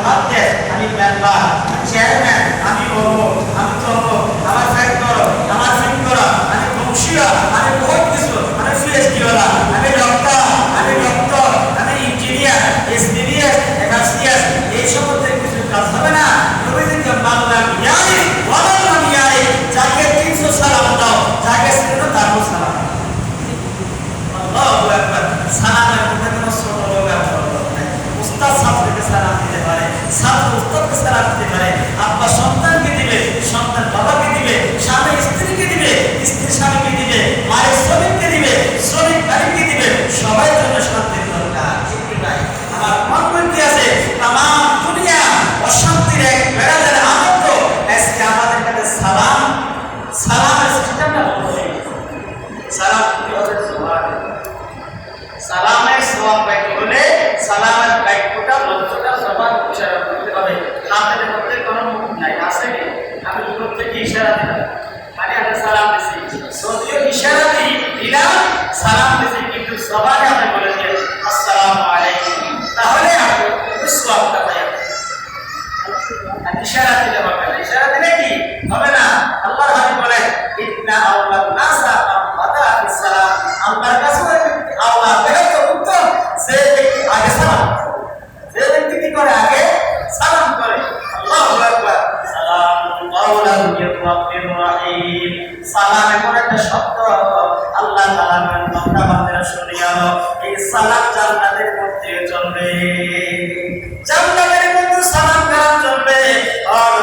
জবাব দেয় আমি মেম্বার, আমি চেয়ারম্যান, আমি অমুক, আমি তমুক, আমার ফ্যাক্ট করো, আমার ফিট করো, আমি বংশীয়, আমি বহুত কিছু, আমি পিএইচডি ওয়ালা, আমি ডক্টর, আমি ইঞ্জিনিয়ার, এসবিএস, এফএসসিএস, এই সমস্ত কিছু কাজ হবে না। নবীজিকে মানলাম ইয়াই ওয়ালাম ইয়াই, যাকে 300 সালাম দাও, যাকে চিনো তারও সালাম। আল্লাহু আকবার। সালামের মধ্যে কোনো ছোট লোক আর বড় লোক নাই। উস্তাদ ছাত্রকে সালাম দিতে পারে, ছাত্র উস্তাদকে সালাম দিতে পারে, আব্বা সন্তানকে দিবে, সন্তান বাবাকে দিবে, স্বামী স্ত্রীকে দিবে, স্ত্রী স্বামীকে দিবে, মায়ের শ্রমিককে দিবে, শ্রমিক বাড়িকে দিবে। সবাই জন্য শান্তির দরকার, ঠিক কি ভাই? আমার মন বলতে আছে তাম দুনিয়া অশান্তির এক বেড়াদের আনন্দ আজকে আমাদের কাছে সালামের সিস্টেমটা বন্ধ হয়ে গেছে। সালাম কি হবে? সালামের সওয়াব পাইতে হলে সালামের বাক্যটা মন্ত্রটা সবার উচ্চারণ করতে হবে। হাতের মধ্যে কোনো মুখ নাই, আছে কি? আমি দূর থেকে ইশারা দিলাম, মানে আমি সালাম দিছি, যদিও ইশারা দিলাম সালাম দিছি, কিন্তু সবাই আমি বলে দিয়ে আসসালামু আলাইকুম, তাহলে আপনি সওয়াবটা পাবেন। আর ইশারা দিলে হবে না, ইশারা দিলে কি হবে না? আল্লাহর হাবিব বলেন ইন্না আওয়ালান নাসা বাদা বিসসালাম, আল্লাহর কাছে আল্লাহ বেহত উত্তম যে ব্যক্তি আগে সালাম করে, যে ব্যক্তি কি করে আগে সালাম করে। আল্লাহু আকবার। সালামুন কাওলান মির রাব্বির রহিম। সালাম এমন একটা শব্দ আল্লাহ তাআলা বান্দা বান্দারা শুনে গেল, এই সালাম জান্নাতের মধ্যে চলবে, জান্নাতের মধ্যে সালাম কালাম চলবে। আর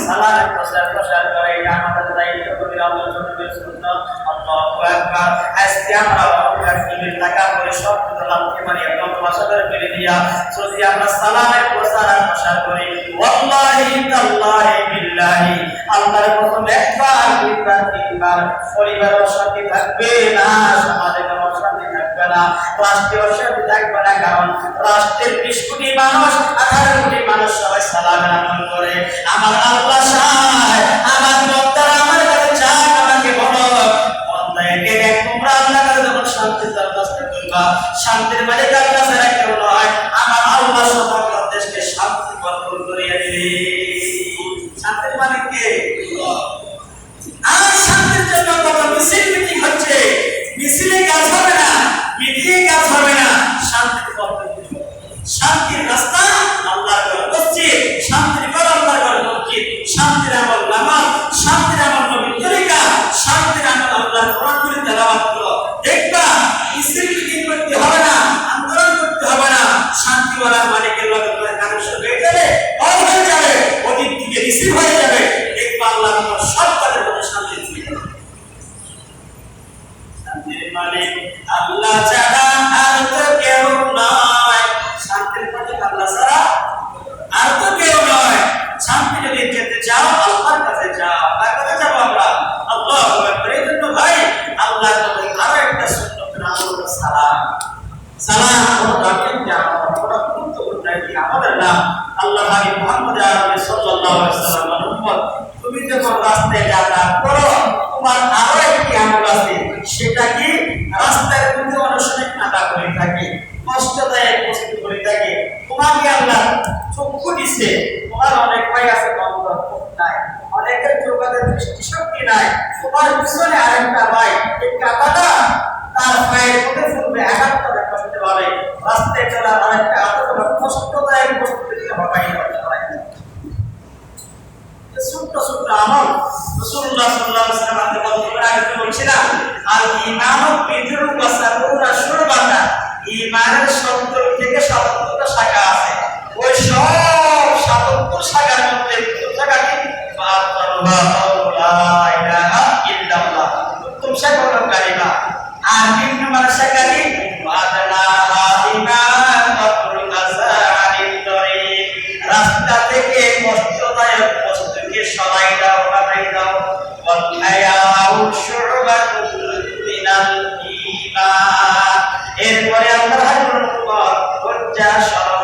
সালামের প্রচার করে, এটা আমাদের দায়িত্ব করে আল্লাহ চলবে সুন্নাত। আল্লাহু আকবার। আজকে আমরা টিভির টাকা করে সব লালকে মানে একদম ভাষাদার ফেলে দিয়া যদি আমরা সালামের প্রচার করি, ওয়াল্লাহি তাল্লাহি বিল্লাহি আল্লাহর কসম একবার দুইবার তিনবার পরিবারের অশান্তি থাকবে না, সমাজে কোনো অশান্তি থাকবে না, রাষ্ট্রে অশান্তি থাকবে না। কারণ রাষ্ট্রের 20 কোটি মানুষ, 18 কোটি মানুষ সবাই সালামের আমল করে। আমার আল্লাহ চায় আমার বান্দারা আমার কাছে চায় আমাকে বলো বন্দাকে দেখ তোমরা আল্লাহর কাছে যখন শান্তির দরখাস্ত করবা, শান্তির মালিক আল্লাহ ছাড়া কেউ নয়। আমার আল্লাহ সমগ্র দেশকে শান্তি বরকত করিয়ে দিবে। শান্তির মালিক কে? আর শান্তির জন্য কত মিছিল মিটিং হচ্ছে, মিছিলে কাজ হবে না, মিটিংয়ে কাজ হবে না। শান্তির পদ্ধতি, শান্তির রাস্তা আল্লাহর ঘর মসজিদ, শান্তির ঘর আল্লাহর ঘর মসজিদ, শান্তির আমল নামাজ, শান্তির আমল নবীর তরিকা, শান্তির আমল আল্লাহর কোরআন করে তেলাওয়াত করো। দেখবা মিছিল মিটিং করতে হবে না, আন্দোলন করতে হবে না, শান্তিওয়ালা মালিকের লগে তোমার কানেকশন হয়ে যাবে, অন হয়ে যাবে, ওদিক থেকে রিসিভ হয়ে যাবে। দেখবা আল্লাহ তোমার সব কাজের মধ্যে শান্তি দিয়ে দেবে। শান্তির মালিক আল্লাহ ছাড়া আর তো কেউ নয়, শান্তির মালিক আল্লাহ ছাড়া আর তো কেউ নয়। শান্তি যদি যেতে চাও আল্লাহর কাছে যাও, কার কাছে যাব আমরা? আল্লাহু আকবার। এই জন্য ভাই আল্লাহ নবী আরো একটা সুন্নাত নাম হলো সালাম। সালাম হলো দামি আমল, বড় গুরুত্বপূর্ণ একটি আমলের নাম। আল্লাহ নবী মুহাম্মদ আরবি সাল্লাল্লাহু আলাইহি ওয়াসাল্লামের উম্মত, তুমি যখন রাস্তায় যাতায়াত করো তোমার আরো একটি আমল আছে, সেটা কি রাস্তার মধ্যে অনেক সময় কাঁটা করে থাকে, কষ্টদায়ক বস্তু করে থাকে, তোমাকে আল্লাহ চক্ষু দিছে, তোমার অনেক ভাই আছে বন্ধ নাই, অনেকের যোগাযোগ দৃষ্টিশক্তি নাই, তোমার পিছনে আরেকটা ভাই এই কাঁটাটা তার পায়ের মধ্যে ফুলবে, আঘাত করে কষ্ট পাবে, রাস্তায় চলার আরেকটা আতঙ্ক কষ্টদায়ক বস্তু থেকে হটাই করতে হয়। ছোট্ট ছোট্ট আমল রাসূলুল্লাহ সাল্লাল্লাহু আলাইহি ওয়াসাল্লাম আগে বলছিলাম, আল ঈমানু বিদরু ওয়া সাবুনা শুরবাতা, ঈমানের 70 থেকে 77টা শাখা আছে। ওই সব 77 শাখার মধ্যে প্রথম শাখা কি? লা ইলাহা ইল্লাল্লাহ, প্রথম শাখা হলো কালিমা। আর 3 নম্বর শাখা কি? ওয়াদানাহা ঈমানাতুল আযানিত তরিক, রাস্তা থেকে কষ্টদায়ক বস্তুকে সরাই দাও, বানাই দাও। ওয়াল হায়াউ শুরবাতুল মিনাল ঈমান, এরপরে আল্লাহর হাবিব লজ্জা শরম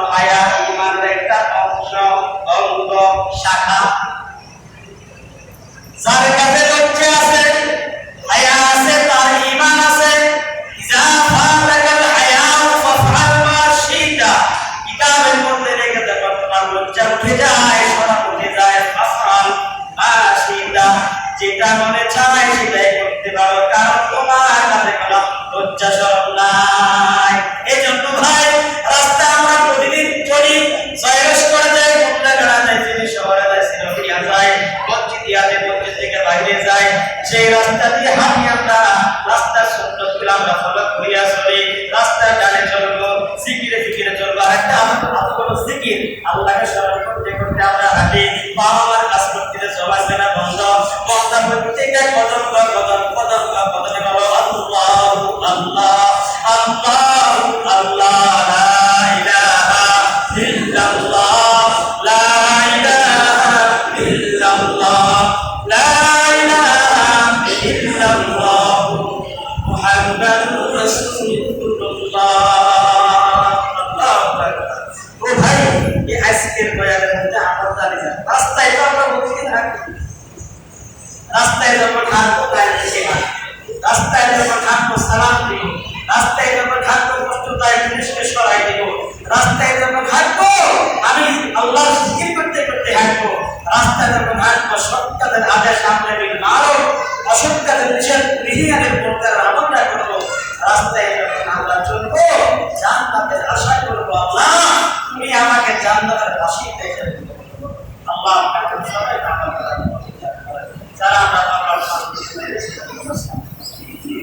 আমরা ফলো করিয়া চলি, রাস্তায় ডানে চলবো, জিকিরে ফিকিরে চলবো। আর একটা হলো জিকির, আল্লাহকে স্মরণ করতে করতে আমরা হাঁটি, বাবার কাজ করতে সবাই সেনা বন্ধ বন্ধ প্রত্যেকটা কদম কদমে বলো আল্লাহু আল্লাহ আল্লাহু আল্লাহ, লা ইলাহা ইল্লাল্লাহ, লা ইলাহা ইল্লাল্লাহ, লা ইলাহা ইল্লাল্লাহ, মুহাম্মাদুর রাসূলুল্লাহ। আল্লাহু আকবার। ও ভাই, এই আজকের বয়ানের মধ্যে আমল জানি না। রাস্তায় তো আমরা বলছি থাকি, রাস্তায় যখন হাঁটবো তাহলে শেখা, রাস্তায় যখন হাঁটবো সালাম দিব, রাস্তায় যখন হাঁটবো কষ্ট তাই জিনিসকে সরাই দিব, রাস্তায় যখন হাঁটবো আমি আল্লাহ জিকির করতে করতে হাঁটবো, রাস্তায় যখন হাঁটবো সৎ কাজের আদেশ আমলে বিল মারুফ, অসৎ কাজের নিষেধ বিধিগানের মুনকার আমলটা করবো, রাস্তায় যখন আমরা চলবো